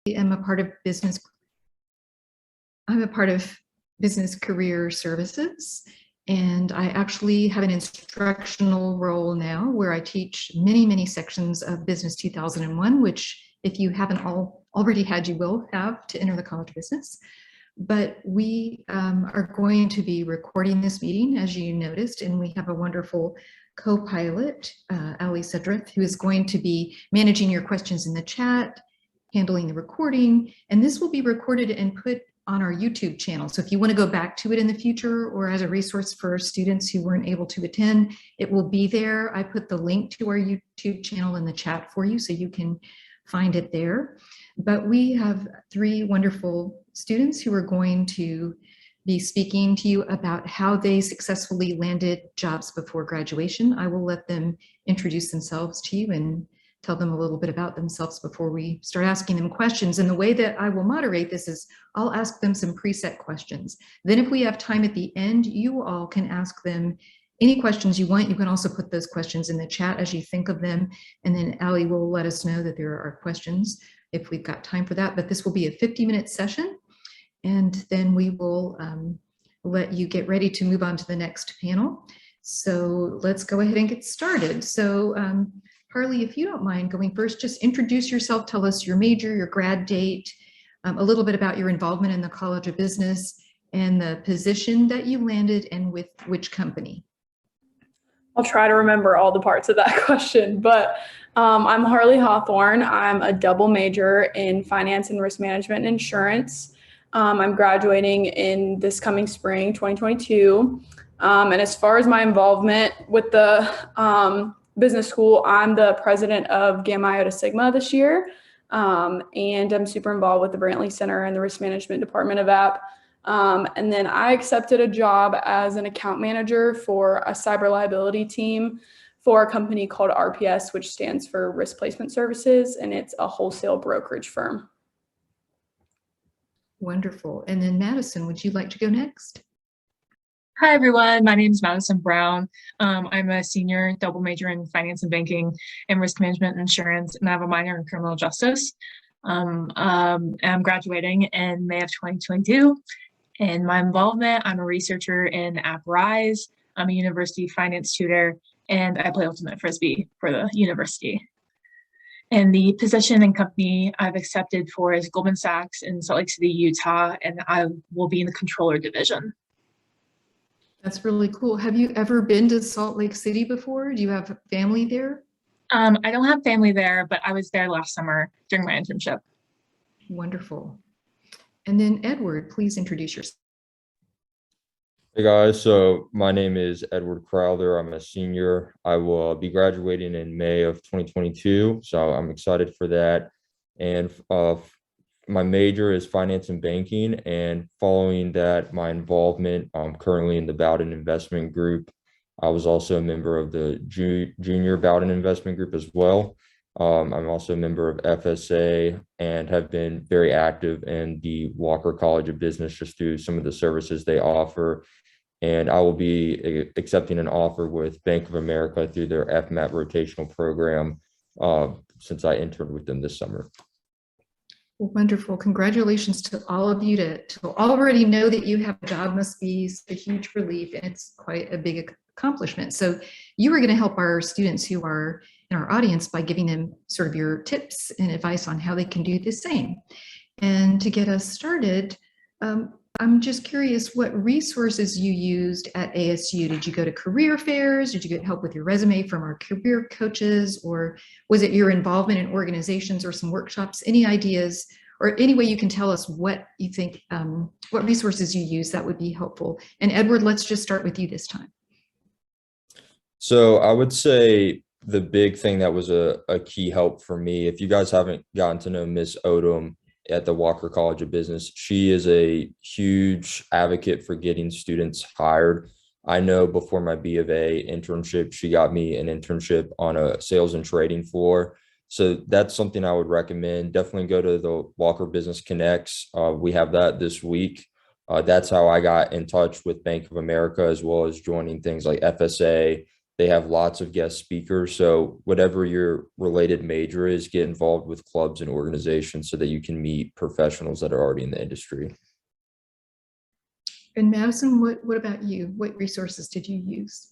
am a part of business. I'm a part of Business Career Services, and I actually have an instructional role now where I teach many sections of Business 2001, which if you haven't already had, you will have to enter the College of Business. But we are going to be recording this meeting, as you noticed, and we have a wonderful co-pilot, Ali Sedrith, who is going to be managing your questions in the chat, handling the recording, and this will be recorded and put on our YouTube channel. So if you want to go back to it in the future or as a resource for students who weren't able to attend, it will be there. I put the link to our YouTube channel in the chat for you so you can find it there. But we have 3 wonderful students who are going to be speaking to you about how they successfully landed jobs before graduation. I will let them introduce themselves to you and tell them a little bit about themselves before we start asking them questions. And the way that I will moderate this is I'll ask them some preset questions. Then if we have time at the end, you all can ask them any questions you want. You can also put those questions in the chat as you think of them. And then Ali will let us know that there are questions if we've got time for that. But this will be a 50-minute session. And then we will let you get ready to move on to the next panel. So let's go ahead and get started. So Harley, if you don't mind going first, just introduce yourself, tell us your major, your grad date, a little bit about your involvement in the College of Business and the position that you landed and with which company. I'll try to remember all the parts of that question, but I'm Harley Hawthorne. I'm a double major in finance and risk management and insurance. I'm graduating in this coming spring, 2022. And as far as my involvement with the business school, I'm the president of Gamma Iota Sigma this year. And I'm super involved with the Brantley Center and the risk management department of app. And then I accepted a job as an account manager for a cyber liability team for a company called RPS, which stands for Risk Placement Services, and it's a wholesale brokerage firm. Wonderful. And then Madison, would you like to go next? Hi, everyone. My name is Madison Brown. I'm a senior double major in finance and banking and risk management and insurance, and I have a minor in criminal justice. I'm graduating in May of 2022. And my involvement, I'm a researcher in App Rise. I'm a university finance tutor, and I play Ultimate Frisbee for the university. And the position and company I've accepted for is Goldman Sachs in Salt Lake City, Utah, and I will be in the controller division. That's really cool. Have you ever been to Salt Lake City before? Do you have family there? I don't have family there, but I was there last summer during my internship. Wonderful. And then Edward, please introduce yourself. Hey guys, so my name is Edward Crowther. I'm a senior. I will be graduating in May of 2022, so I'm excited for that. And my major is finance and banking, and following that, my involvement, I'm currently in the Bowden Investment Group. I was also a member of the junior Bowden Investment Group as well. I'm also a member of FSA and have been very active in the Walker College of Business just through some of the services they offer. And I will be accepting an offer with Bank of America through their FMAT rotational program since I interned with them this summer. Wonderful. Congratulations to all of you. To already know that you have a job must be a huge relief, and it's quite a big accomplishment. So you are going to help our students who are in our audience by giving them sort of your tips and advice on how they can do the same. And to get us started, I'm just curious what resources you used at ASU. Did you go to career fairs? Did you get help with your resume from our career coaches? Or was it your involvement in organizations or some workshops? Any ideas or any way you can tell us what you think, what resources you use that would be helpful? And Edward, let's just start with you this time. So I would say the big thing that was a key help for me, if you guys haven't gotten to know Miss Odom at the Walker College of Business, she is a huge advocate for getting students hired. I know before my B of A internship, she got me an internship on a sales and trading floor. So that's something I would recommend. Definitely go to the Walker Business Connects. We have that this week. That's how I got in touch with Bank of America, as well as joining things like FSA. they have lots of guest speakers. So whatever your related major is, get involved with clubs and organizations so that you can meet professionals that are already in the industry. And Madison, what about you? What resources did you use?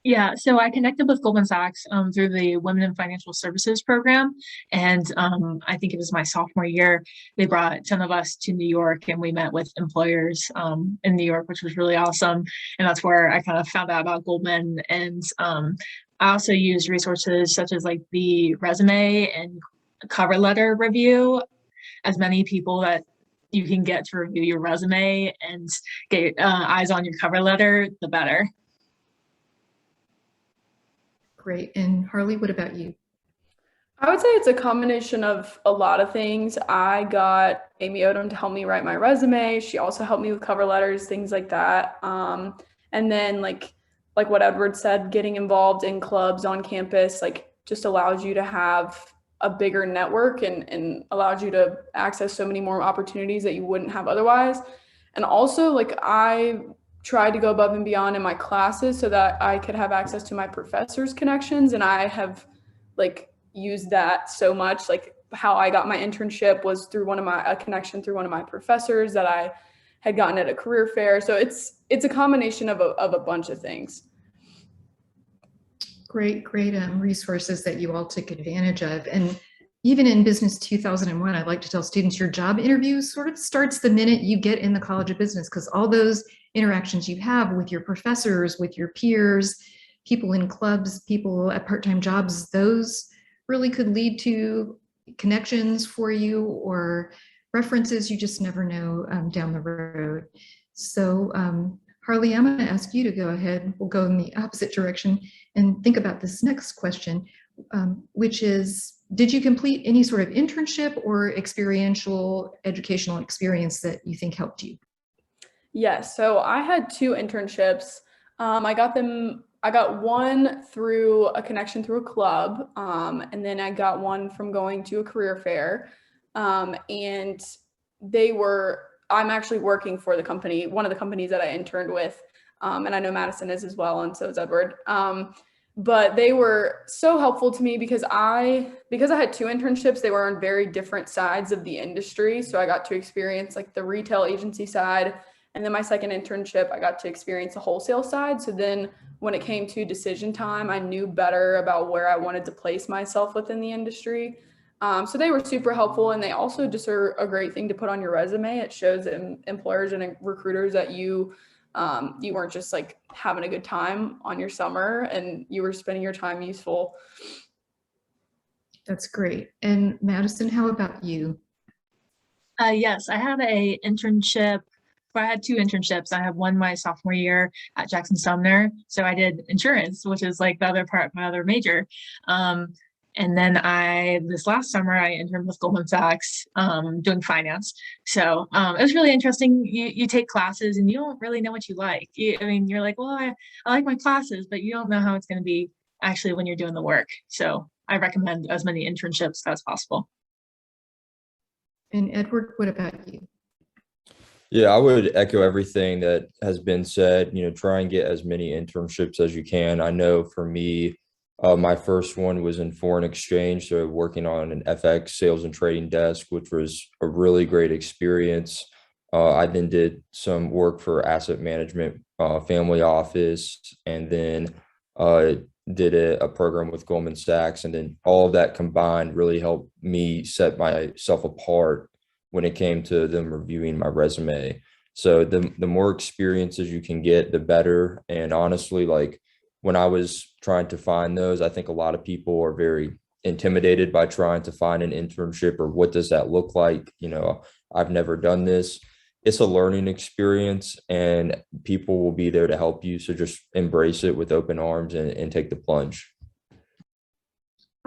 Yeah, so I connected with Goldman Sachs through the Women in Financial Services program. And I think it was my sophomore year, they brought 10 of us to New York and we met with employers in New York, which was really awesome. And that's where I kind of found out about Goldman. And I also used resources such as like the resume and cover letter review. As many people that you can get to review your resume and get eyes on your cover letter, the better. Great. And Harley, what about you? I would say it's a combination of a lot of things. I got Amy Odom to help me write my resume. She also helped me with cover letters, things like that. And then like what Edward said, getting involved in clubs on campus, like just allows you to have a bigger network and allows you to access so many more opportunities that you wouldn't have otherwise. And also like I tried to go above and beyond in my classes so that I could have access to my professors' connections. And I have like used that so much. Like how I got my internship was through a connection through one of my professors that I had gotten at a career fair. So it's a combination of a bunch of things. Great resources that you all took advantage of. And even in Business 2001, I like to tell students your job interview sort of starts the minute you get in the College of Business, because all those interactions you have with your professors, with your peers, people in clubs, people at part-time jobs, those really could lead to connections for you or references you just never know down the road. So Harley, I'm going to ask you to go ahead. We'll go in the opposite direction and think about this next question, which is, did you complete any sort of internship or experiential educational experience that you think helped you? Yes, so I had 2 internships. I got one through a connection through a club, and then I got one from going to a career fair. And I'm actually working for the company, one of the companies that I interned with, and I know Madison is as well, and so is Edward. But they were so helpful to me because I had 2 internships. They were on very different sides of the industry. So I got to experience like the retail agency side. And then my second internship, I got to experience the wholesale side. So then when it came to decision time, I knew better about where I wanted to place myself within the industry. So they were super helpful. And they also just are a great thing to put on your resume. It shows employers and recruiters that you weren't just like having a good time on your summer and you were spending your time useful. That's great. And Madison, how about you? Yes, I had a internship. I had 2 internships. I have one my sophomore year at Jackson Sumner. So I did insurance, which is like the other part of my other major. And then this last summer, I interned with Goldman Sachs doing finance. So it was really interesting. You take classes and you don't really know what you like. You're like, well, I like my classes, but you don't know how it's going to be actually when you're doing the work. So I recommend as many internships as possible. And Edward, what about you? Yeah, I would echo everything that has been said. Try and get as many internships as you can. I know for me, my first one was in foreign exchange, so working on an FX sales and trading desk, which was a really great experience. I then did some work for asset management, family office, and then did a program with Goldman Sachs. And then all of that combined really helped me set myself apart when it came to them reviewing my resume. So the more experiences you can get, the better. And honestly, like when I was trying to find those, I think a lot of people are very intimidated by trying to find an internship or what does that look like? I've never done this. It's a learning experience and people will be there to help you. So just embrace it with open arms and take the plunge.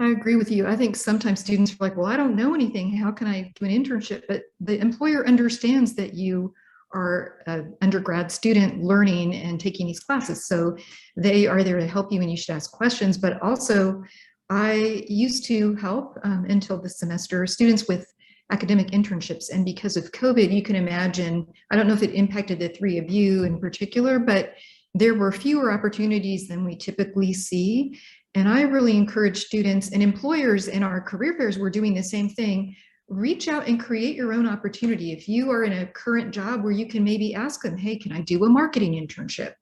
I agree with you. I think sometimes students are like, well, I don't know anything. How can I do an internship? But the employer understands that you are an undergrad student learning and taking these classes. So they are there to help you and you should ask questions. But also, I used to help until this semester students with academic internships. And because of COVID, you can imagine, I don't know if it impacted the 3 of you in particular, but there were fewer opportunities than we typically see. And I really encourage students and employers in our career fairs, we're doing the same thing. Reach out and create your own opportunity. If you are in a current job where you can maybe ask them, hey, can I do a marketing internship?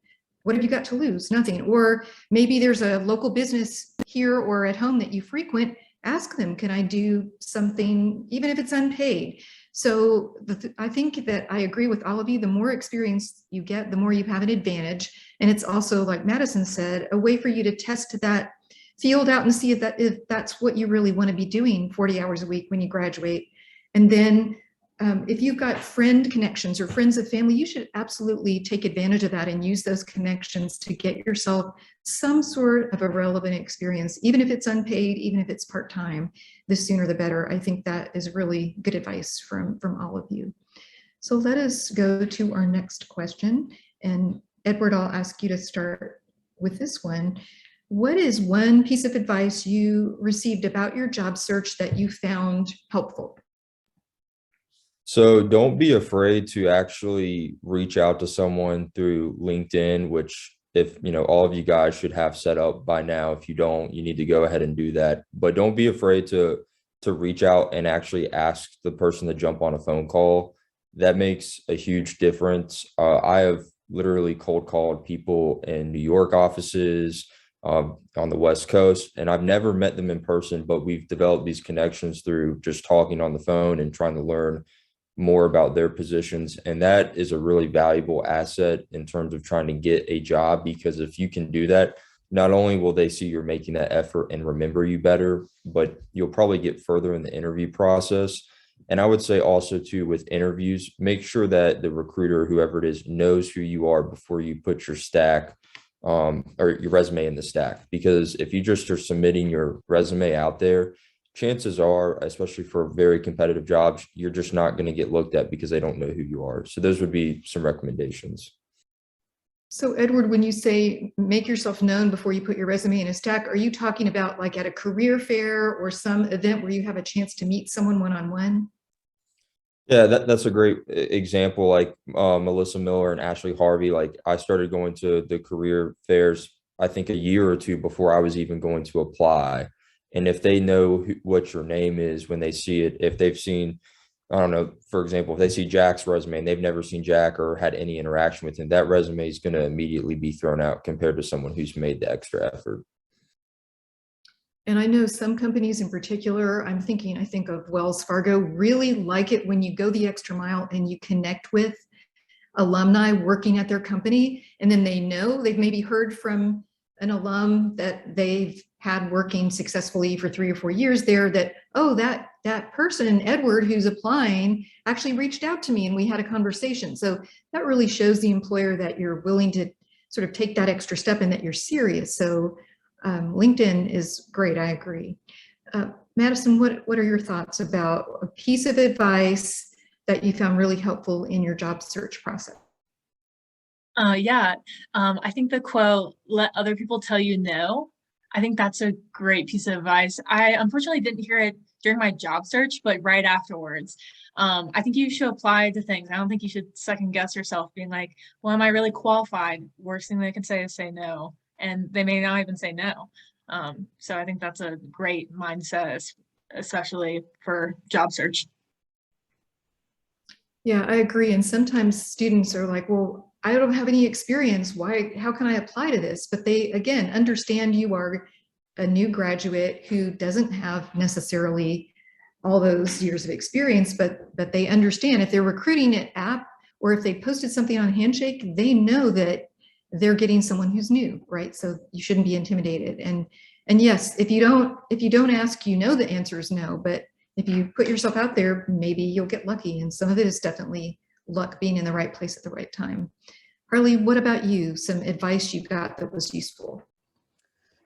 What have you got to lose? Nothing. Or maybe there's a local business here or at home that you frequent. Ask them, can I do something, even if it's unpaid? So I think that I agree with all of you. The more experience you get, the more you have an advantage. And it's also, like Madison said, a way for you to test that field out and see if that's what you really want to be doing 40 hours a week when you graduate. And then if you've got friend connections or friends of family, you should absolutely take advantage of that and use those connections to get yourself some sort of a relevant experience, even if it's unpaid, even if it's part-time. The sooner the better. I think that is really good advice from all of you. So let us go to our next question. And Edward, I'll ask you to start with this one. What is one piece of advice you received about your job search that you found helpful? So don't be afraid to actually reach out to someone through LinkedIn, which if all of you guys should have set up by now. If you don't, you need to go ahead and do that. But don't be afraid to reach out and actually ask the person to jump on a phone call. That makes a huge difference. I have literally cold called people in New York offices, on the West Coast, and I've never met them in person, but we've developed these connections through just talking on the phone and trying to learn more about their positions. And that is a really valuable asset in terms of trying to get a job, because if you can do that, not only will they see you're making that effort and remember you better, but you'll probably get further in the interview process. And I would say also too, with interviews, make sure that the recruiter, whoever it is, knows who you are before you put your stack or your resume in the stack. Because if you just are submitting your resume out there, chances are, especially for very competitive jobs, you're just not going to get looked at because they don't know who you are. So those would be some recommendations. So Edward, when you say make yourself known before you put your resume in a stack, are you talking about like at a career fair or some event where you have a chance to meet someone one-on-one? Yeah, that's a great example. Like Melissa Miller and Ashley Harvey. Like I started going to the career fairs, I think a year or two before I was even going to apply. And if they know what your name is when they see it, if they've seen, I don't know, for example, if they see Jack's resume and they've never seen Jack or had any interaction with him, that resume is going to immediately be thrown out compared to someone who's made the extra effort. And I know some companies in particular, I think of Wells Fargo, really like it when you go the extra mile and you connect with alumni working at their company. And then they know, they've maybe heard from an alum that they've had working successfully for 3 or 4 years there that, oh, that person, Edward, who's applying, actually reached out to me and we had a conversation. So that really shows the employer that you're willing to sort of take that extra step and that you're serious. So LinkedIn is great, I agree. Madison, what are your thoughts about a piece of advice that you found really helpful in your job search process? I think the quote, "Let other people tell you no," I think that's a great piece of advice. I unfortunately didn't hear it during my job search, but right afterwards. I think you should apply to things. I don't think you should second guess yourself being like, well, am I really qualified? Worst thing they can say is say no. And they may not even say no. So I think that's a great mindset, especially for job search. Yeah, I agree. And sometimes students are like, well, I don't have any experience. How can I apply to this? But they, again, understand you are a new graduate who doesn't have necessarily all those years of experience, but they understand if they're recruiting at App or if they posted something on Handshake, they know that they're getting someone who's new, right? So you shouldn't be intimidated. And yes, if you don't ask, you know the answer is no, but if you put yourself out there, maybe you'll get lucky. And some of it is definitely luck, being in the right place at the right time. Harley, what about you? Some advice you got that was useful?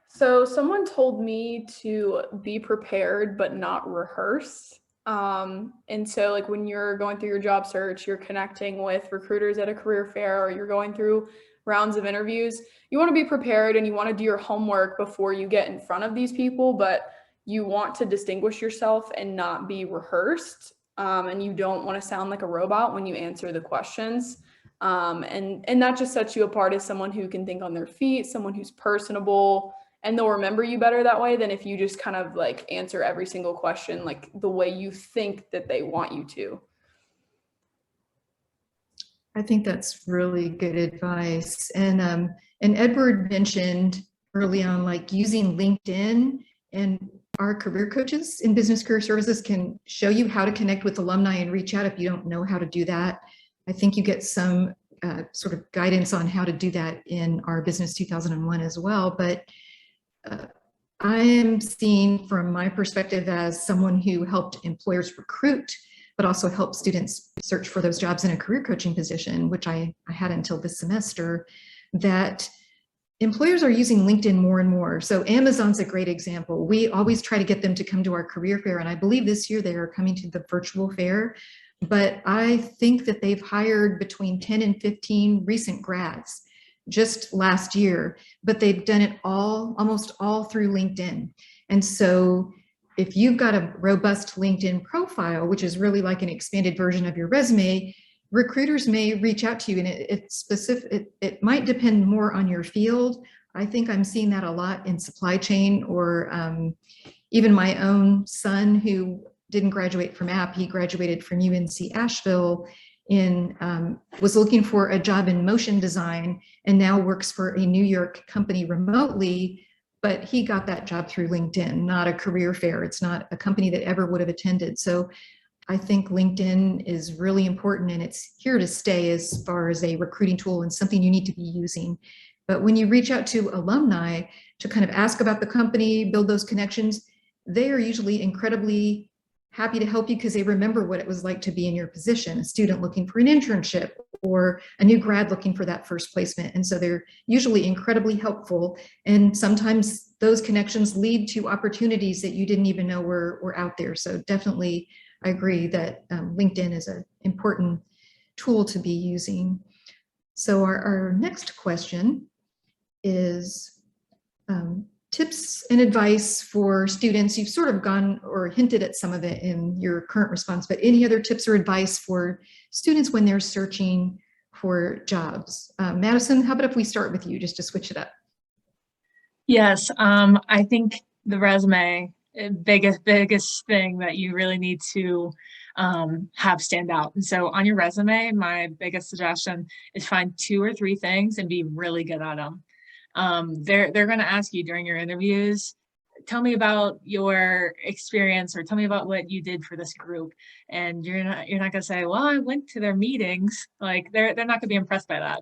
So someone told me to be prepared, but not rehearse. And so like when you're going through your job search, you're connecting with recruiters at a career fair, or you're going through rounds of interviews, you want to be prepared and you want to do your homework before you get in front of these people, but you want to distinguish yourself and not be rehearsed. And you don't want to sound like a robot when you answer the questions. And that just sets you apart as someone who can think on their feet, someone who's personable, and they'll remember you better that way than if you just kind of like answer every single question like the way you think that they want you to. I think that's really good advice. And Edward mentioned early on, like using LinkedIn, and our career coaches in business career services can show you how to connect with alumni and reach out if you don't know how to do that. I think you get some sort of guidance on how to do that in our Business 2001 as well. But I am seeing from my perspective as someone who helped employers recruit, but also help students search for those jobs in a career coaching position, which I had until this semester, that employers are using LinkedIn more and more. So Amazon's a great example. We always try to get them to come to our career fair, and I believe this year they are coming to the virtual fair. But I think that they've hired between 10 and 15 recent grads just last year, but they've done it almost all through LinkedIn. And so if you've got a robust LinkedIn profile, which is really like an expanded version of your resume, recruiters may reach out to you, and it might depend more on your field. I think I'm seeing that a lot in supply chain, or even my own son, who didn't graduate from App, he graduated from UNC Asheville, was looking for a job in motion design and now works for a New York company remotely, but he got that job through LinkedIn, not a career fair. It's not a company that ever would have attended. So I think LinkedIn is really important, and it's here to stay as far as a recruiting tool and something you need to be using. But when you reach out to alumni to kind of ask about the company, build those connections, they are usually incredibly happy to help you because they remember what it was like to be in your position, a student looking for an internship or a new grad looking for that first placement. And so they're usually incredibly helpful. And sometimes those connections lead to opportunities that you didn't even know were out there. So definitely, I agree that LinkedIn is an important tool to be using. So our next question is, tips and advice for students. You've sort of gone or hinted at some of it in your current response, but any other tips or advice for students when they're searching for jobs? Madison, how about if we start with you just to switch it up? Yes, I think the resume, biggest thing that you really need to have stand out. And so on your resume, my biggest suggestion is find 2 or 3 things and be really good at them. They're going to ask you during your interviews, tell me about your experience, or tell me about what you did for this group. And you're not going to say, well, I went to their meetings. Like they're not going to be impressed by that.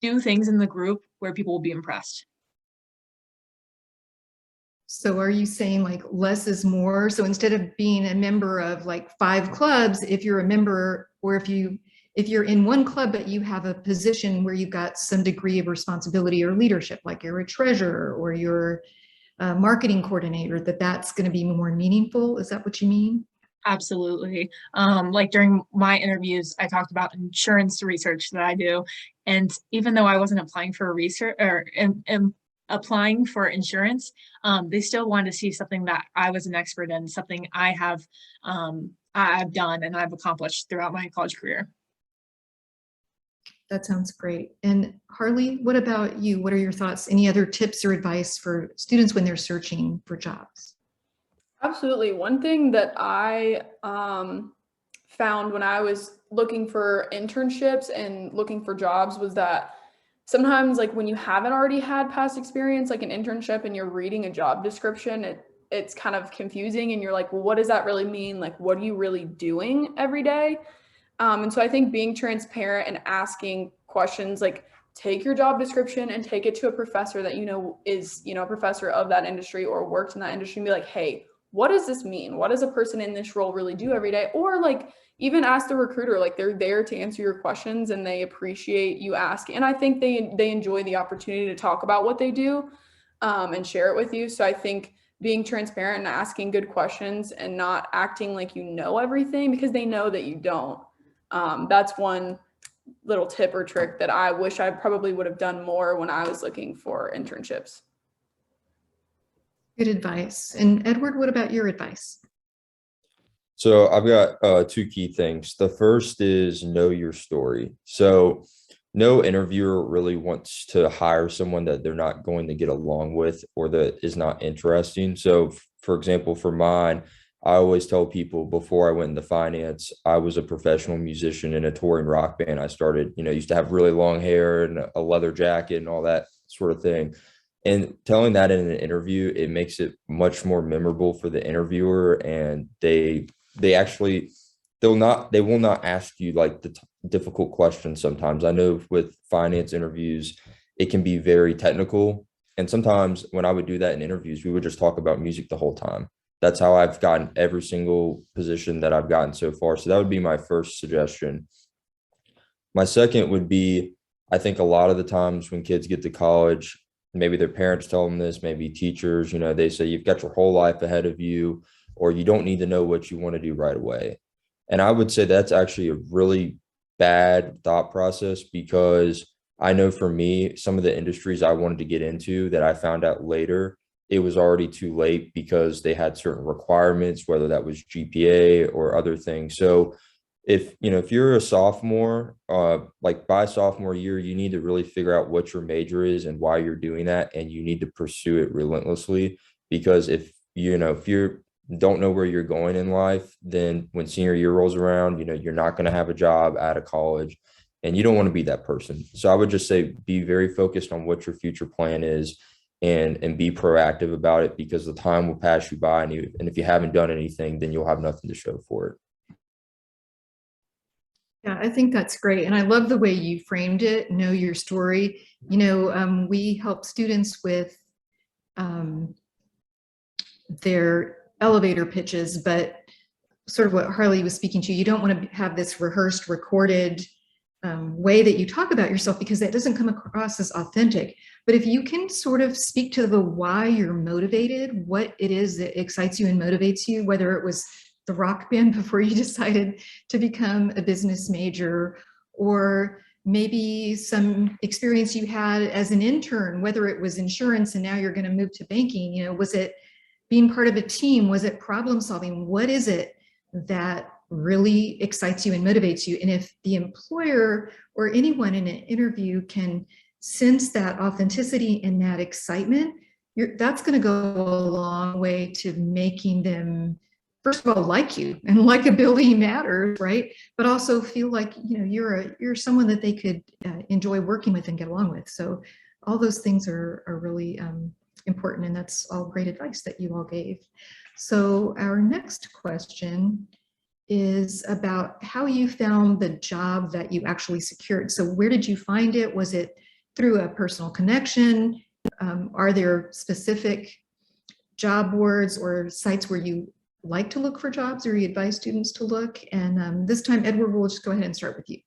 Do things in the group where people will be impressed. So are you saying like less is more? So instead of being a member of like 5 clubs, if you're a member, or if you're in one club, but you have a position where you've got some degree of responsibility or leadership, like you're a treasurer or you're a marketing coordinator, that's going to be more meaningful. Is that what you mean? Absolutely. Like during my interviews, I talked about insurance research that I do. And even though I wasn't applying for research or applying for insurance, they still wanted to see something that I was an expert in, something I've done and I've accomplished throughout my college career. That sounds great. And Harley, what about you? What are your thoughts? Any other tips or advice for students when they're searching for jobs? Absolutely. One thing that I found when I was looking for internships and looking for jobs was that sometimes, like when you haven't already had past experience, like an internship, and you're reading a job description, it's kind of confusing, and you're like, well, what does that really mean? Like, what are you really doing every day? And so I think being transparent and asking questions, like take your job description and take it to a professor that is a professor of that industry or worked in that industry, and be like, hey, what does this mean? What does a person in this role really do every day? Or like even ask the recruiter, like they're there to answer your questions and they appreciate you asking. And I think they enjoy the opportunity to talk about what they do and share it with you. So I think being transparent and asking good questions and not acting like you know everything because they know that you don't. That's one little tip or trick that I wish I probably would have done more when I was looking for internships. Good advice. And Edward, what about your advice? So I've got two key things. The first is know your story. So no interviewer really wants to hire someone that they're not going to get along with or that is not interesting. So for example, for mine, I always tell people before I went into finance, I was a professional musician in a touring rock band. I started, used to have really long hair and a leather jacket and all that sort of thing. And telling that in an interview, it makes it much more memorable for the interviewer, and they actually they will not ask you like the difficult questions. Sometimes I know with finance interviews it can be very technical, and sometimes when I would do that in interviews we would just talk about music the whole time. That's how I've gotten every single position that I've gotten so far. So that would be my first suggestion. My second would be, I think a lot of the times when kids get to college, maybe their parents tell them this, maybe teachers, they say you've got your whole life ahead of you, or you don't need to know what you want to do right away. And I would say that's actually a really bad thought process, because I know for me, some of the industries I wanted to get into that I found out later, it was already too late because they had certain requirements, whether that was GPA or other things. So if you're a sophomore, like by sophomore year, you need to really figure out what your major is and why you're doing that, and you need to pursue it relentlessly. Because if you don't know where you're going in life, then when senior year rolls around, you're not going to have a job out of college, and you don't want to be that person. So I would just say be very focused on what your future plan is, and be proactive about it, because the time will pass you by, and if you haven't done anything, then you'll have nothing to show for it. Yeah, I think that's great. And I love the way you framed it, know your story. We help students with their elevator pitches, but sort of what Harley was speaking to, you don't want to have this rehearsed, recorded way that you talk about yourself, because that doesn't come across as authentic. But if you can sort of speak to the why you're motivated, what it is that excites you and motivates you, whether it was the rock band before you decided to become a business major, or maybe some experience you had as an intern, whether it was insurance and now you're going to move to banking. Was it being part of a team? Was it problem solving? What is it that really excites you and motivates you? And if the employer or anyone in an interview can sense that authenticity and that excitement, that's going to go a long way to making them, first of all, like you, and likability matters, right? But also feel like you're someone that they could enjoy working with and get along with. So all those things are really important, and that's all great advice that you all gave. So our next question is about how you found the job that you actually secured. So where did you find it? Was it through a personal connection? Are there specific job boards or sites where you like to look for jobs, or you advise students to look? And this time, Edward, we'll just go ahead and start with you.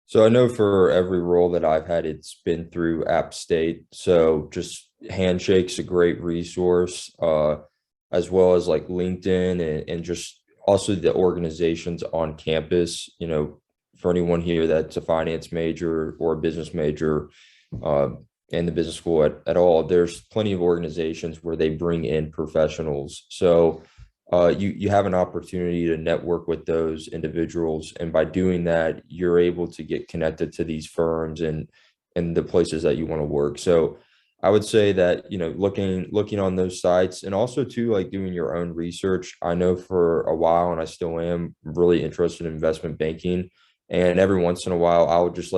So I know for every role that I've had, it's been through App State. So just Handshake's a great resource, as well as like LinkedIn, and just also the organizations on campus. For anyone here that's a finance major or a business major, in the business school at all, there's plenty of organizations where they bring in professionals. So you have an opportunity to network with those individuals, and by doing that, you're able to get connected to these firms and the places that you want to work. So I would say that looking on those sites, and also too, like doing your own research. I know for a while, and I still am really interested in investment banking, and every once in a while I would just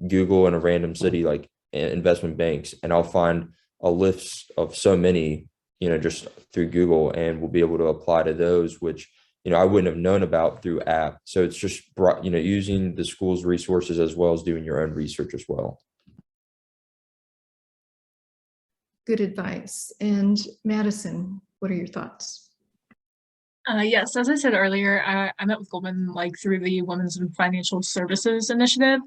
Google in a random city like investment banks, and I'll find a list of so many just through Google, and we'll be able to apply to those, which I wouldn't have known about through app. So it's just using the school's resources as well as doing your own research as well. Good advice. And Madison, what are your thoughts? Yes, as I said earlier, I met with Goldman through the Women's in Financial Services Initiative.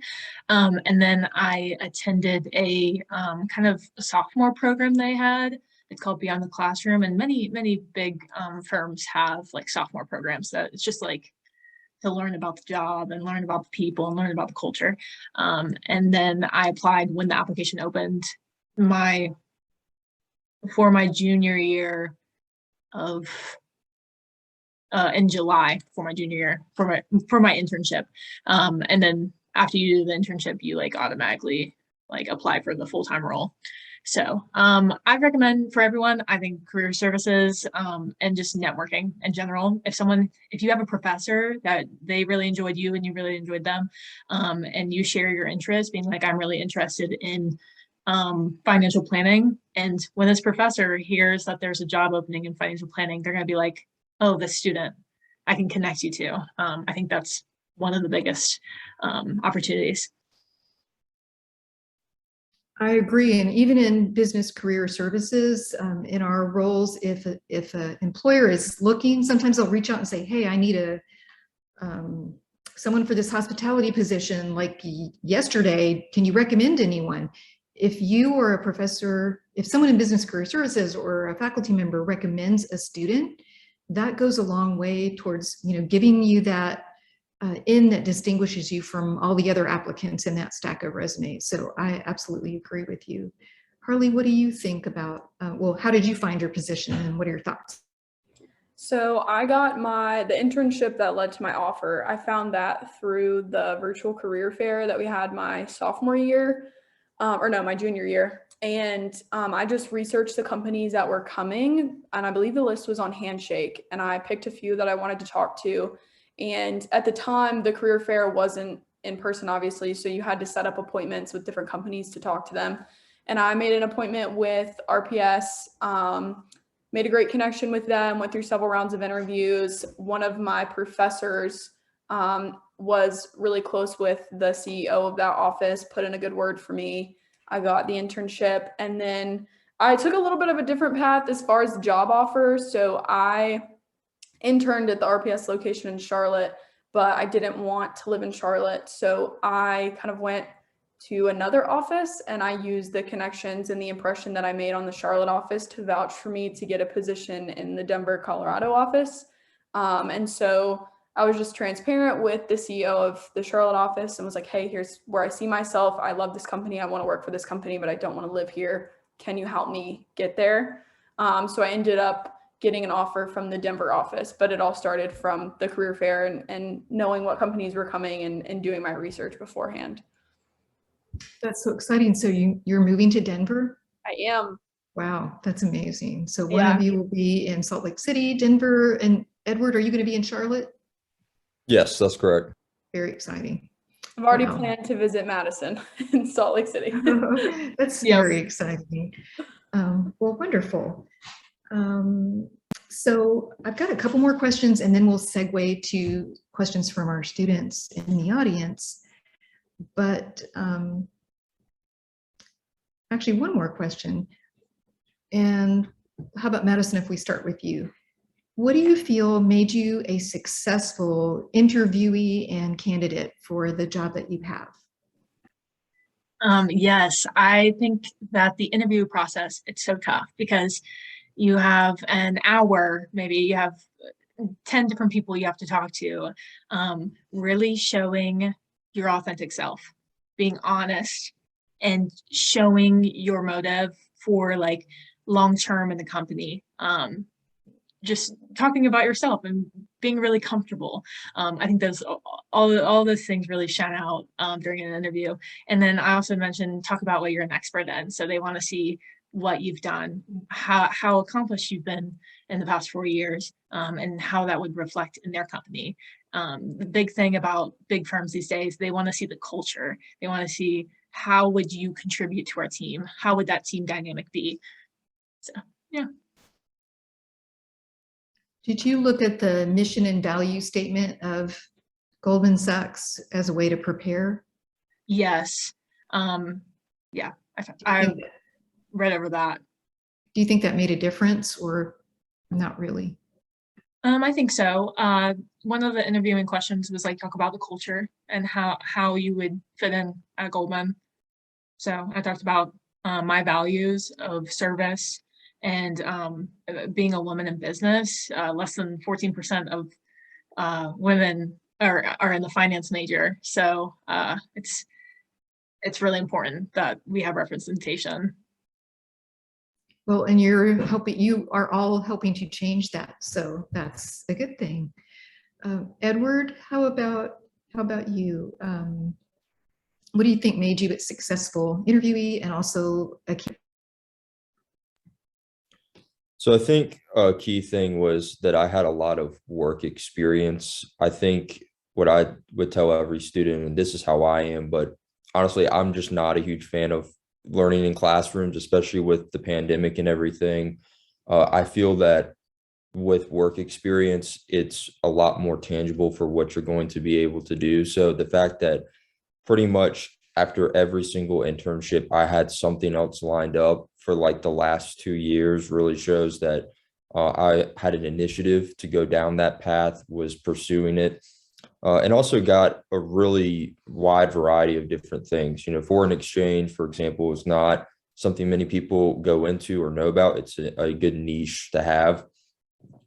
And then I attended a kind of a sophomore program they had. It's called Beyond the Classroom, and many big firms have sophomore programs that it's just to learn about the job and learn about the people and learn about the culture. And then I applied when the application opened before my junior year of in July for my junior year for my internship. And then after you do the internship, you like automatically like apply for the full-time role. So I recommend for everyone, I think career services and just networking in general. If you have a professor that they really enjoyed you and you really enjoyed them, and you share your interests, being like, I'm really interested in financial planning. And when this professor hears that there's a job opening in financial planning, they're going to be like, oh, this student I can connect you to. I think that's one of the biggest opportunities. I agree. And even in business career services, in our roles, if an employer is looking, sometimes they'll reach out and say, hey, I need someone for this hospitality position like yesterday. Can you recommend anyone? If you or a professor, if someone in business career services or a faculty member recommends a student, that goes a long way towards, giving you that that distinguishes you from all the other applicants in that stack of resumes. So I absolutely agree with you. Harley, what do you think about, how did you find your position and what are your thoughts? So I got the internship that led to my offer. I found that through the virtual career fair that we had my sophomore year, my junior year. And I just researched the companies that were coming, and I believe the list was on Handshake, and I picked a few that I wanted to talk to. And at the time, the career fair wasn't in person, obviously, so you had to set up appointments with different companies to talk to them. And I made an appointment with RPS, made a great connection with them, went through several rounds of interviews. One of my professors was really close with the CEO of that office, put in a good word for me. I got the internship, and then I took a little bit of a different path as far as the job offer. So I interned at the RPS location in Charlotte, but I didn't want to live in Charlotte. So I kind of went to another office, and I used the connections and the impression that I made on the Charlotte office to vouch for me to get a position in the Denver, Colorado office. And so I was just transparent with the CEO of the Charlotte office and was like, hey, here's where I see myself. I love this company. I want to work for this company, but I don't want to live here. Can you help me get there? So I ended up getting an offer from the Denver office, but it all started from the career fair and knowing what companies were coming and doing my research beforehand. That's so exciting. So you're moving to Denver? I am. Wow, that's amazing. So one of you will be in Salt Lake City, Denver, and Edward, are you going to be in Charlotte? Yes, that's correct. Very exciting. I've already planned to visit Madison in Salt Lake City. That's very exciting. Well, wonderful. So I've got a couple more questions, and then we'll segue to questions from our students in the audience. But actually, one more question. And how about Madison, if we start with you? What do you feel made you a successful interviewee and candidate for the job that you have? Yes, I think that the interview process, it's so tough because you have an hour, maybe you have 10 different people you have to talk to, really showing your authentic self, being honest and showing your motive for like long-term in the company. Just talking about yourself and being really comfortable. I think those all those things really shine out during an interview. And then I also mentioned talk about what you're an expert in. So they want to see what you've done, how accomplished you've been in the past 4 years, and how that would reflect in their company. The big thing about big firms these days, they want to see the culture. They want to see how would you contribute to our team? How would that team dynamic be? So, yeah. Did you look at the mission and value statement of Goldman Sachs as a way to prepare? Yes. Yeah, I read over that. Do you think that made a difference or not really? I think so. One of the interviewing questions was like talk about the culture and how you would fit in at Goldman. So I talked about my values of service and being a woman in business. Less than 14% of women are in the finance major. So it's really important that we have representation. Well, and you are all helping to change that. So that's a good thing. Edward, how about you? What do you think made you a successful interviewee and also a key? So I think a key thing was that I had a lot of work experience. I think what I would tell every student, and this is how I am, but honestly, I'm just not a huge fan of learning in classrooms, especially with the pandemic and everything. I feel that with work experience, it's a lot more tangible for what you're going to be able to do. So the fact that pretty much after every single internship, I had something else lined up for like the last 2 years really shows that I had an initiative to go down that path, was pursuing it, and also got a really wide variety of different things. You know, foreign exchange, for example, is not something many people go into or know about. It's a good niche to have.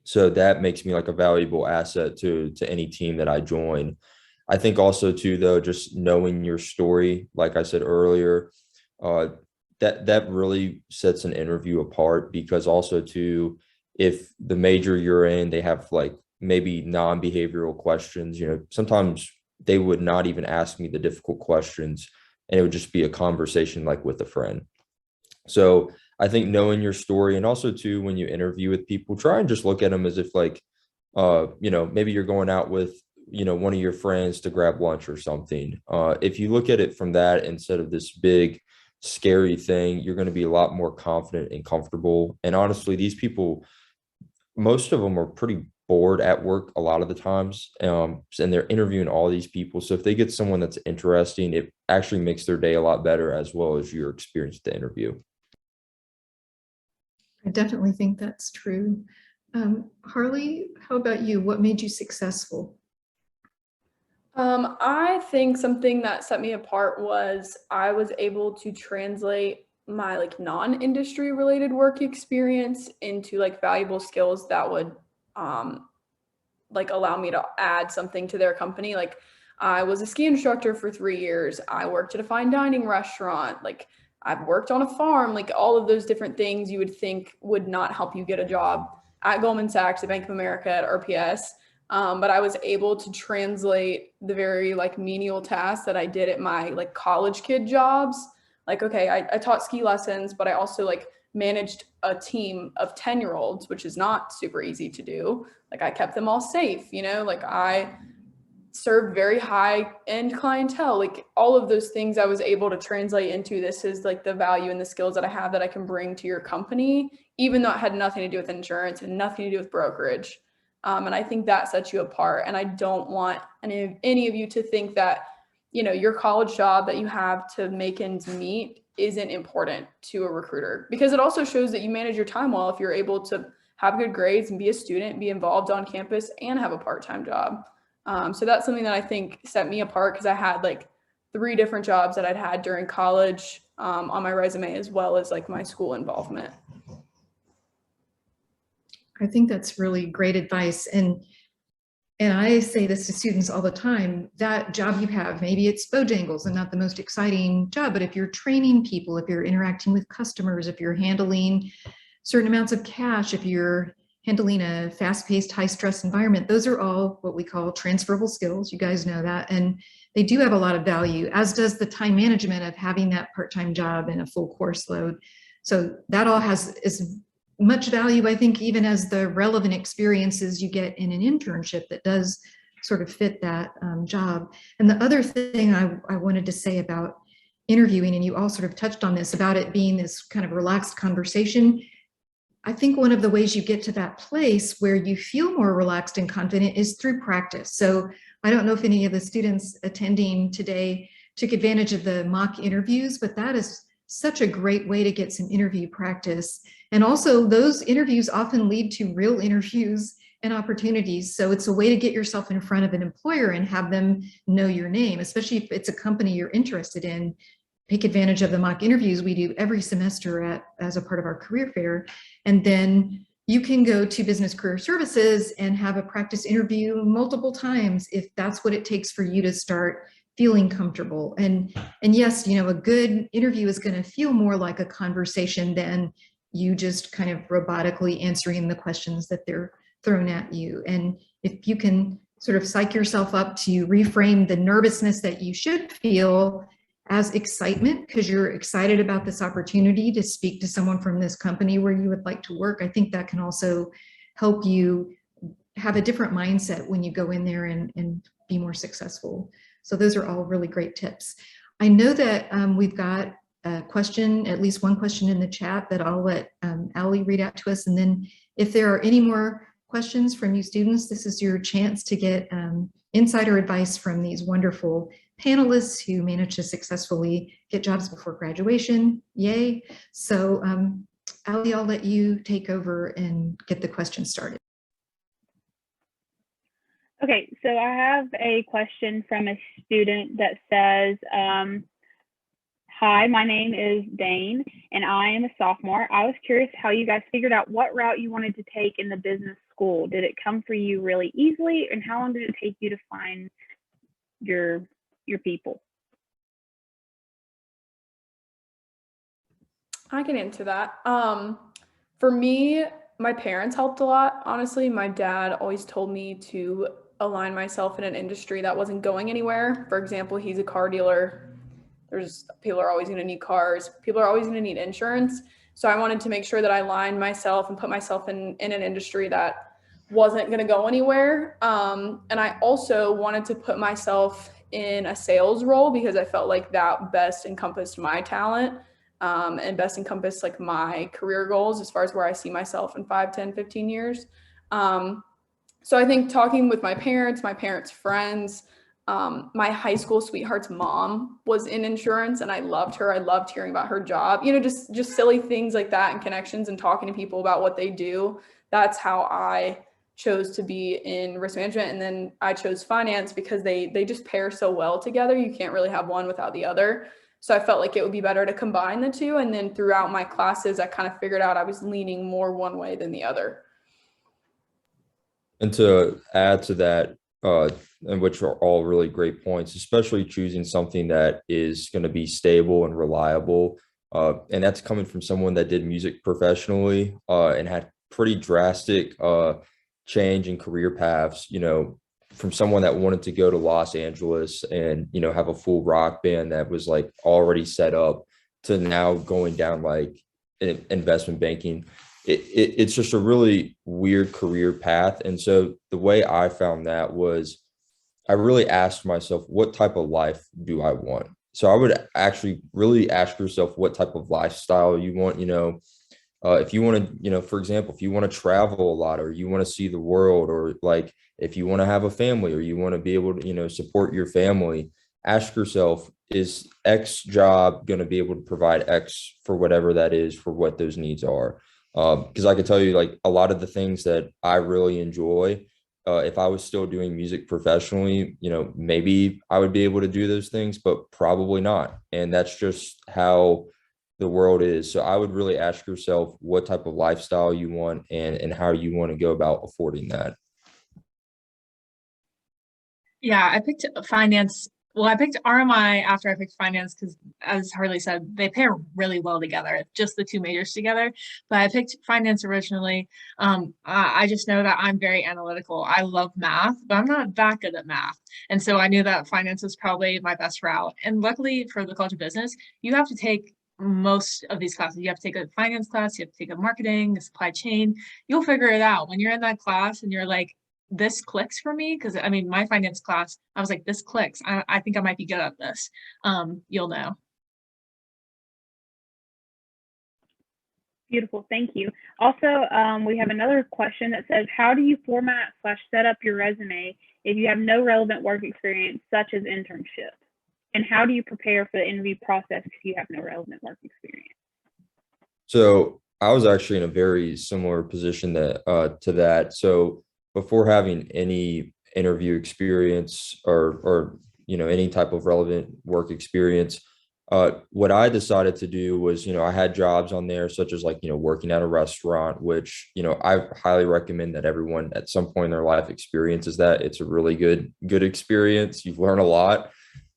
So that makes me like a valuable asset to any team that I join. I think also too, though, just knowing your story, like I said earlier, uh, that really sets an interview apart, because also too, if the major you're in, they have like maybe non-behavioral questions, you know, sometimes they would not even ask me the difficult questions, and it would just be a conversation like with a friend. So I think knowing your story, and also too, when you interview with people, try and just look at them as if like, you know, maybe you're going out with, you know, one of your friends to grab lunch or something. If you look at it from that instead of this big, scary thing, you're going to be a lot more confident and comfortable. And honestly, these people, most of them are pretty bored at work a lot of the times, and they're interviewing all these people. So if they get someone that's interesting, it actually makes their day a lot better, as well as your experience at the interview. I definitely think that's true. Harley, how about you? What made you successful? I think something that set me apart was I was able to translate my like non-industry related work experience into like valuable skills that would like allow me to add something to their company. Like I was a ski instructor for 3 years. I worked at a fine dining restaurant. Like I've worked on a farm, like all of those different things you would think would not help you get a job at Goldman Sachs, at Bank of America, at RPS. But I was able to translate the very like menial tasks that I did at my like college kid jobs. Like, okay, I taught ski lessons, but I also like managed a team of 10-year-olds, which is not super easy to do. Like I kept them all safe, you know, like I served very high end clientele. Like all of those things I was able to translate into this is like the value and the skills that I have that I can bring to your company, even though it had nothing to do with insurance and nothing to do with brokerage. And I think that sets you apart. And I don't want any of you to think that, you know, your college job that you have to make ends meet isn't important to a recruiter, because it also shows that you manage your time well if you're able to have good grades and be a student, be involved on campus, and have a part-time job. So that's something that I think set me apart, because I had like 3 different jobs that I'd had during college on my resume, as well as like my school involvement. I think that's really great advice. And I say this to students all the time, that job you have, maybe it's Bojangles and not the most exciting job, but if you're training people, if you're interacting with customers, if you're handling certain amounts of cash, if you're handling a fast-paced, high-stress environment, those are all what we call transferable skills. You guys know that. And they do have a lot of value, as does the time management of having that part-time job and a full course load. So that all has is much value, I think, even as the relevant experiences you get in an internship that does sort of fit that job. And the other thing I wanted to say about interviewing, and you all sort of touched on this, about it being this kind of relaxed conversation, I think one of the ways you get to that place where you feel more relaxed and confident is through practice. So I don't know if any of the students attending today took advantage of the mock interviews, but that is such a great way to get some interview practice. And also those interviews often lead to real interviews and opportunities. So it's a way to get yourself in front of an employer and have them know your name, especially if it's a company you're interested in. Take advantage of the mock interviews we do every semester as a part of our career fair. And then you can go to Business Career Services and have a practice interview multiple times if that's what it takes for you to start feeling comfortable. And yes, you know, a good interview is going to feel more like a conversation than, you just kind of robotically answering the questions that they're thrown at you. And if you can sort of psych yourself up to reframe the nervousness that you should feel as excitement, because you're excited about this opportunity to speak to someone from this company where you would like to work, I think that can also help you have a different mindset when you go in there and be more successful. So those are all really great tips. I know that we've got a question, at least one question in the chat that I'll let Allie read out to us. And then if there are any more questions from you students, this is your chance to get insider advice from these wonderful panelists who managed to successfully get jobs before graduation. Yay. So Allie, I'll let you take over and get the question started. Okay, so I have a question from a student that says, hi, my name is Dane, and I am a sophomore. I was curious how you guys figured out what route you wanted to take in the business school. Did it come for you really easily, and how long did it take you to find your people? I can answer that. For me, my parents helped a lot. Honestly, my dad always told me to align myself in an industry that wasn't going anywhere. For example, he's a car dealer. People are always going to need cars. People are always going to need insurance. So I wanted to make sure that I aligned myself and put myself in an industry that wasn't going to go anywhere. And I also wanted to put myself in a sales role because I felt like that best encompassed my talent and best encompassed like my career goals as far as where I see myself in 5, 10, 15 years. So I think talking with my parents' friends, my high school sweetheart's mom was in insurance and I loved her. I loved hearing about her job, just silly things like that and connections and talking to people about what they do. That's how I chose to be in risk management. And then I chose finance because they just pair so well together. You can't really have one without the other. So I felt like it would be better to combine the two. And then throughout my classes, I kind of figured out I was leaning more one way than the other. And to add to that, and which are all really great points, especially choosing something that is going to be stable and reliable. And that's coming from someone that did music professionally and had pretty drastic change in career paths, from someone that wanted to go to Los Angeles and, have a full rock band that was like already set up to now going down like investment banking. It's just a really weird career path. And so the way I found that was I really asked myself, what type of life do I want? So I would actually really ask yourself what type of lifestyle you want, if you want to, for example, if you want to travel a lot or you want to see the world, or like if you want to have a family or you want to be able to, support your family, ask yourself, is X job going to be able to provide X for whatever that is for what those needs are? Because I could tell you like a lot of the things that I really enjoy, if I was still doing music professionally, maybe I would be able to do those things, but probably not. And that's just how the world is. So I would really ask yourself what type of lifestyle you want and how you want to go about affording that. Yeah, I picked finance. Well, I picked RMI after I picked finance because, as Harley said, they pair really well together, just the two majors together. But I picked finance originally. I just know that I'm very analytical. I love math, but I'm not that good at math. And so I knew that finance was probably my best route. And luckily for the College of Business, you have to take most of these classes. You have to take a finance class, you have to take a marketing, a supply chain. You'll figure it out when you're in that class and you're like, this clicks for me. Because my finance class, I was like, this clicks. I think I might be good at this. You'll know. Beautiful, thank you. Also, we have another question that says, how do you format / set up your resume if you have no relevant work experience, such as internship? And how do you prepare for the interview process if you have no relevant work experience? So I was actually in a very similar position to that. So before having any interview experience or any type of relevant work experience, what I decided to do was, I had jobs on there such as like, working at a restaurant, which, I highly recommend that everyone at some point in their life experiences that. It's a really good experience. You've learned a lot.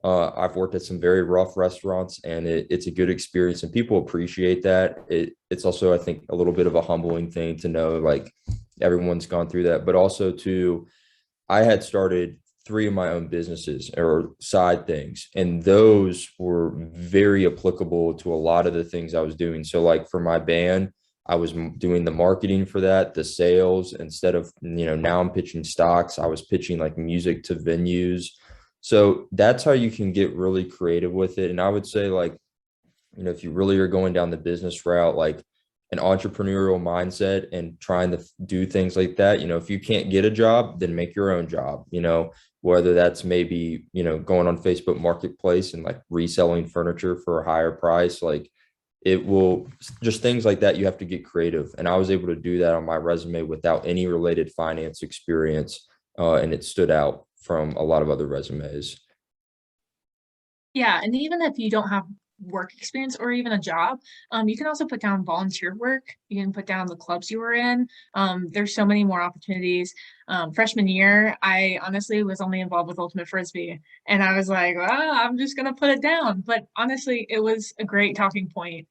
I've worked at some very rough restaurants, and it's a good experience, and people appreciate that. It's also, I think, a little bit of a humbling thing to know, like, everyone's gone through that, but also to, I had started three of my own businesses or side things, and those were very applicable to a lot of the things I was doing. So like for my band, I was doing the marketing for that, the sales, instead of, now I'm pitching stocks, I was pitching like music to venues. So that's how you can get really creative with it. And I would say, like, if you really are going down the business route, like an entrepreneurial mindset and trying to do things like that, if you can't get a job, then make your own job, whether that's maybe, going on Facebook Marketplace and like reselling furniture for a higher price, like it will just things like that. You have to get creative. And I was able to do that on my resume without any related finance experience. And it stood out from a lot of other resumes. Yeah, and even if you don't have work experience or even a job, you can also put down volunteer work. You can put down the clubs you were in. There's so many more opportunities. Freshman year, I honestly was only involved with Ultimate Frisbee, and I was like, well, I'm just gonna put it down. But honestly, it was a great talking point.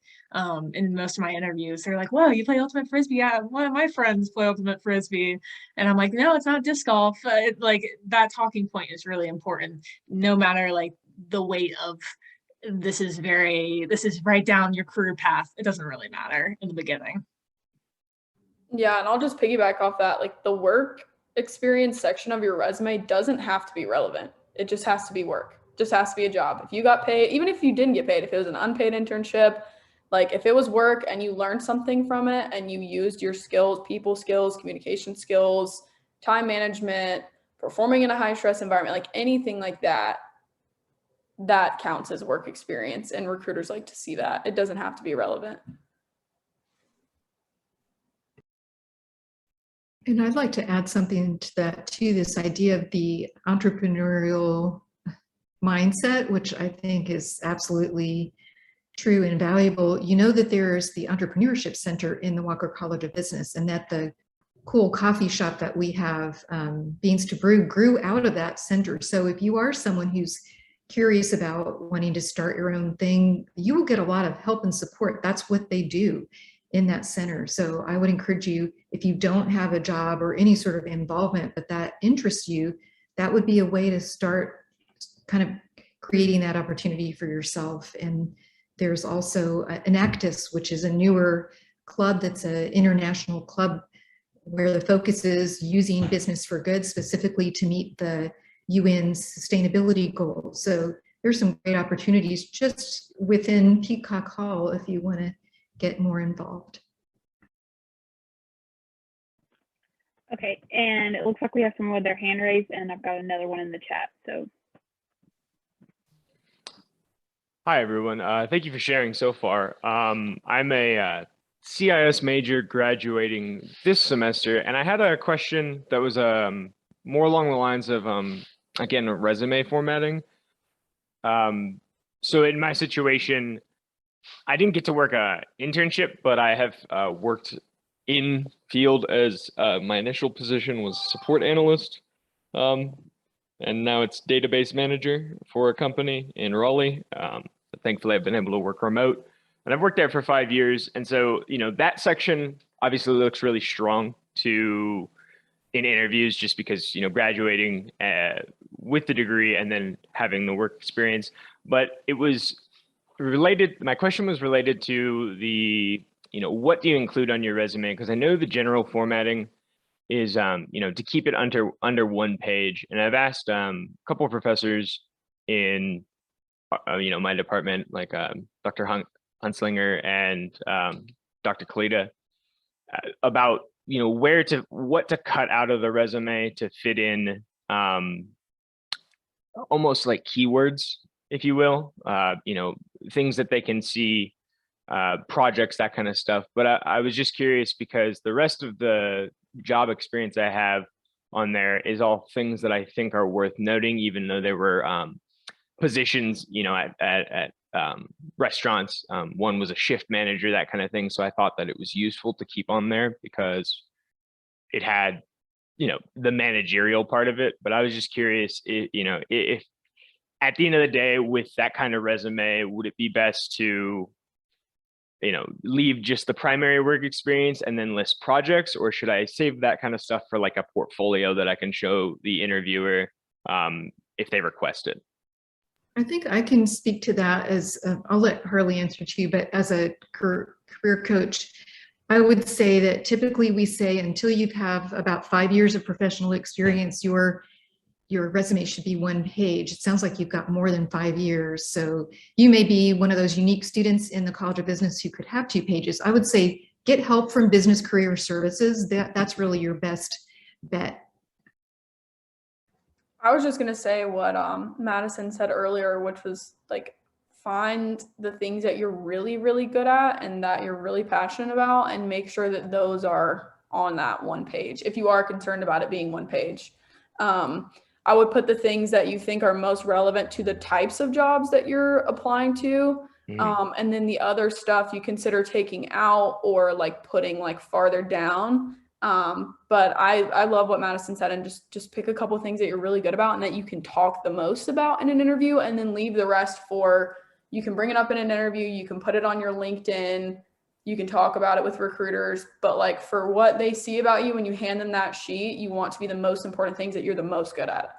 In most of my interviews, they're like, "Whoa, you play Ultimate Frisbee? Yeah, one of my friends play Ultimate Frisbee," and I'm like, "No, it's not disc golf." Like that talking point is really important, no matter like the weight of this is right down your career path. It doesn't really matter in the beginning. Yeah, and I'll just piggyback off that. Like the work experience section of your resume doesn't have to be relevant. It just has to be work. It just has to be a job. If you got paid, even if you didn't get paid, if it was an unpaid internship, like if it was work and you learned something from it and you used your skills, people skills, communication skills, time management, performing in a high stress environment, like anything like that, that counts as work experience, and recruiters like to see that. It doesn't have to be relevant. And I'd like to add something to that too, this idea of the entrepreneurial mindset, which I think is absolutely true and valuable. You know that there's the Entrepreneurship Center in the Walker College of Business, and that the cool coffee shop that we have, Beans to Brew, grew out of that center. So if you are someone who's curious about wanting to start your own thing, you will get a lot of help and support. That's what they do in that center. So I would encourage you, if you don't have a job or any sort of involvement, but that interests you, that would be a way to start kind of creating that opportunity for yourself. And there's also Enactus, which is a newer club that's an international club where the focus is using business for good specifically to meet the UN's sustainability goals. So there's some great opportunities just within Peacock Hall if you want to get more involved. Okay, and it looks like we have someone with their hand raised, and I've got another one in the chat. So, hi everyone. Thank you for sharing so far. I'm a CIS major graduating this semester, and I had a question that was more along the lines of again, resume formatting. So in my situation, I didn't get to work an internship, but I have worked in field as my initial position was support analyst. And now it's database manager for a company in Raleigh. Thankfully, I've been able to work remote, and I've worked there for 5 years. And so, that section obviously looks really strong in interviews, just because, graduating with the degree and then having the work experience. But it was related, my question was related to the, what do you include on your resume? Because I know the general formatting is, to keep it under one page. And I've asked a couple of professors in, my department, like Dr. Hunslinger and Dr. Kalita, about, what to cut out of the resume to fit in almost like keywords, if you will, things that they can see, projects, that kind of stuff. But I was just curious because the rest of the job experience I have on there is all things that I think are worth noting, even though there were positions, at restaurants. One was a shift manager, that kind of thing. So I thought that it was useful to keep on there because it had, the managerial part of it. But I was just curious, if at the end of the day, with that kind of resume, would it be best to, leave just the primary work experience and then list projects, or should I save that kind of stuff for like a portfolio that I can show the interviewer if they request it? I think I can speak to that as, I'll let Harley answer to you, but as a career coach, I would say that typically we say until you have about 5 years of professional experience, your resume should be 1 page. It sounds like you've got more than 5 years. So you may be one of those unique students in the College of Business who could have 2 pages. I would say get help from Business Career Services. That's really your best bet. I was just going to say what Madison said earlier, which was like, find the things that you're really, really good at and that you're really passionate about, and make sure that those are on that 1 page. If you are concerned about it being 1 page, I would put the things that you think are most relevant to the types of jobs that you're applying to. And then the other stuff you consider taking out or like putting like farther down. But I love what Madison said, and just pick a couple of things that you're really good about and that you can talk the most about in an interview, and then leave the rest for, you can bring it up in an interview, you can put it on your LinkedIn, you can talk about it with recruiters, but like for what they see about you when you hand them that sheet, you want to be the most important things that you're the most good at.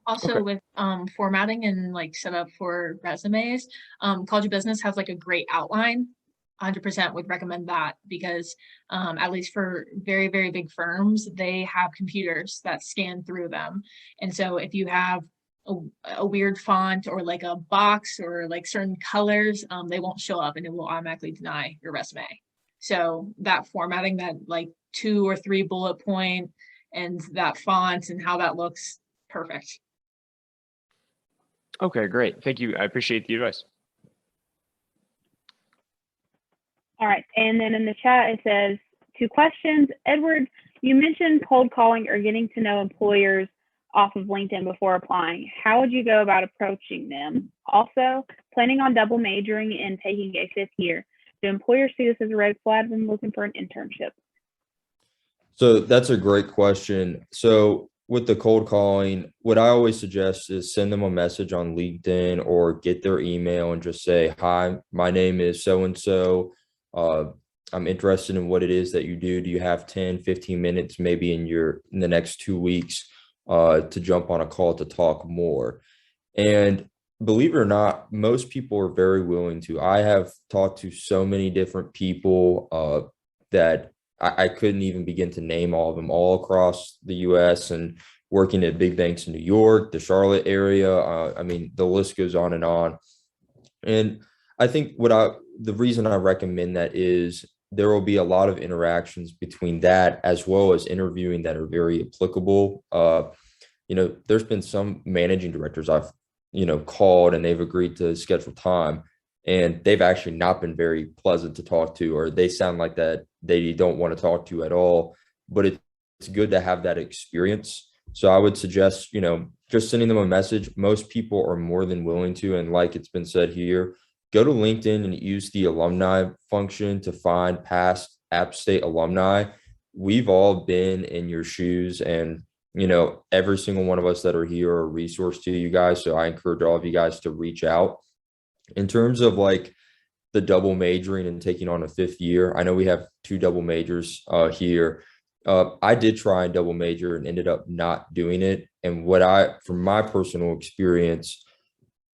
Also, Okay. with formatting and like setup for resumes, College of Business has like a great outline. 100% would recommend that, because at least for very, very big firms, they have computers that scan through them. And so if you have a weird font or like a box or like certain colors, they won't show up and it will automatically deny your resume. So that formatting, that like 2 or 3 bullet point and that font and how that looks, perfect. Okay, great. Thank you. I appreciate the advice. All right, and then in the chat it says 2 questions. Edward, you mentioned cold calling or getting to know employers off of LinkedIn before applying. How would you go about approaching them? Also, planning on double majoring and taking a 5th year. Do employers see this as a red flag when looking for an internship? So that's a great question. So with the cold calling, what I always suggest is send them a message on LinkedIn or get their email and just say, hi, my name is so-and-so. I'm interested in what it is that you do. Do you have 10, 15 minutes maybe in the next 2 weeks to jump on a call to talk more? And believe it or not, most people are very willing to. I have talked to so many different people that I couldn't even begin to name all of them, all across the US and working at big banks in New York, the Charlotte area. I mean, the list goes on and on. And I think the reason I recommend that is there will be a lot of interactions between that as well as interviewing that are very applicable. There's been some managing directors I've, called and they've agreed to schedule time, and they've actually not been very pleasant to talk to, or they sound like that they don't want to talk to at all. But it's good to have that experience. So I would suggest, just sending them a message. Most people are more than willing to. And like it's been said here, go to LinkedIn and use the alumni function to find past App State alumni. We've all been in your shoes, and, every single one of us that are here are a resource to you guys. So I encourage all of you guys to reach out. In terms of like the double majoring and taking on a 5th year, I know we have 2 double majors here. I did try and double major and ended up not doing it. And from my personal experience,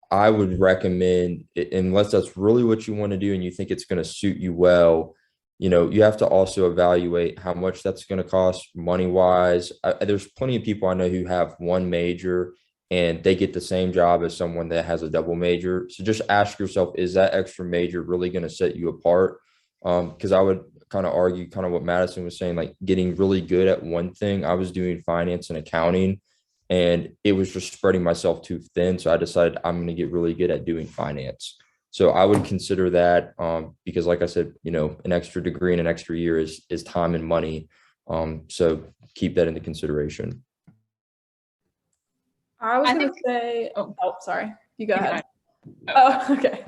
I would recommend, unless that's really what you want to do and you think it's going to suit you well, you have to also evaluate how much that's going to cost money wise. There's plenty of people I know who have 1 major and they get the same job as someone that has a double major. So just ask yourself, is that extra major really going to set you apart? Because I would kind of argue kind of what Madison was saying, like getting really good at one thing. I was doing finance and accounting, and it was just spreading myself too thin. So I decided I'm going to get really good at doing finance. So I would consider that because like I said, an extra degree and an extra year is time and money. So keep that into consideration. I was going to say, sorry, you go ahead. Oh, okay.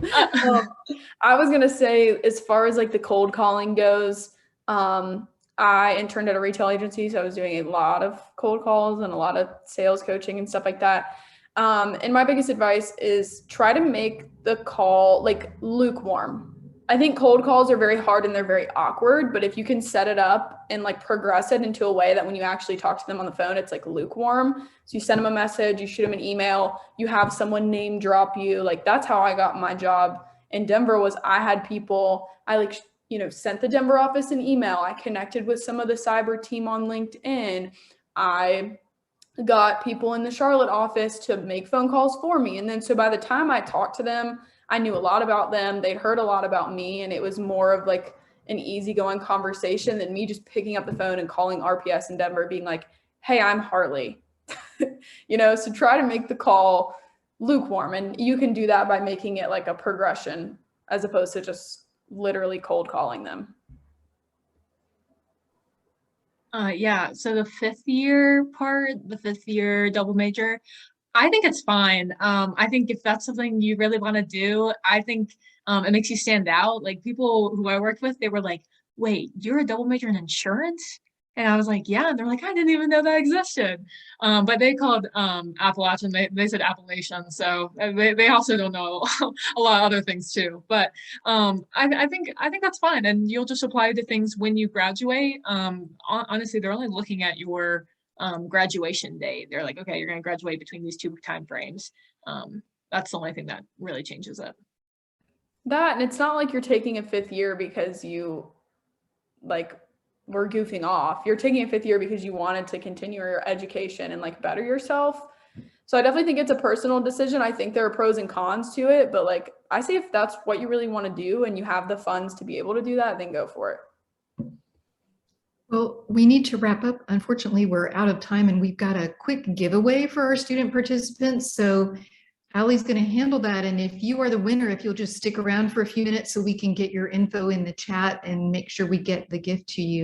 I was going to say, as far as like the cold calling goes, I interned at a retail agency, so I was doing a lot of cold calls and a lot of sales coaching and stuff like that. And my biggest advice is try to make the call like lukewarm. I think cold calls are very hard and they're very awkward, but if you can set it up and like progress it into a way that when you actually talk to them on the phone, it's like lukewarm. So you send them a message, you shoot them an email, you have someone name drop you. Like that's how I got my job in Denver. Was I had people, I like, sent the Denver office an email. I connected with some of the cyber team on LinkedIn. I got people in the Charlotte office to make phone calls for me. And then so by the time I talked to them, I knew a lot about them. They'd heard a lot about me, and it was more of like an easygoing conversation than me just picking up the phone and calling RPS in Denver being like, hey, I'm Harley. So try to make the call lukewarm, and you can do that by making it like a progression as opposed to just literally cold calling them. Yeah, so the 5th year part, the 5th year double major, I think it's fine. I think if that's something you really want to do, I think it makes you stand out. Like people who I worked with, they were like, wait, you're a double major in insurance? And I was like, yeah. And they're like, I didn't even know that existed. But they called Appalachian, they said Appalachian. So they also don't know a lot of other things too. But I think that's fine. And you'll just apply to things when you graduate. Honestly, they're only looking at your graduation date. They're like, okay, you're going to graduate between these 2 time frames. That's the only thing that really changes it. That, and it's not like you're taking a 5th year because you like were goofing off. You're taking a 5th year because you wanted to continue your education and like better yourself. So I definitely think it's a personal decision. I think there are pros and cons to it, but like I say, if that's what you really want to do and you have the funds to be able to do that, then go for it. Well, we need to wrap up. Unfortunately, we're out of time, and we've got a quick giveaway for our student participants. So Allie's going to handle that. And if you are the winner, if you'll just stick around for a few minutes so we can get your info in the chat and make sure we get the gift to you.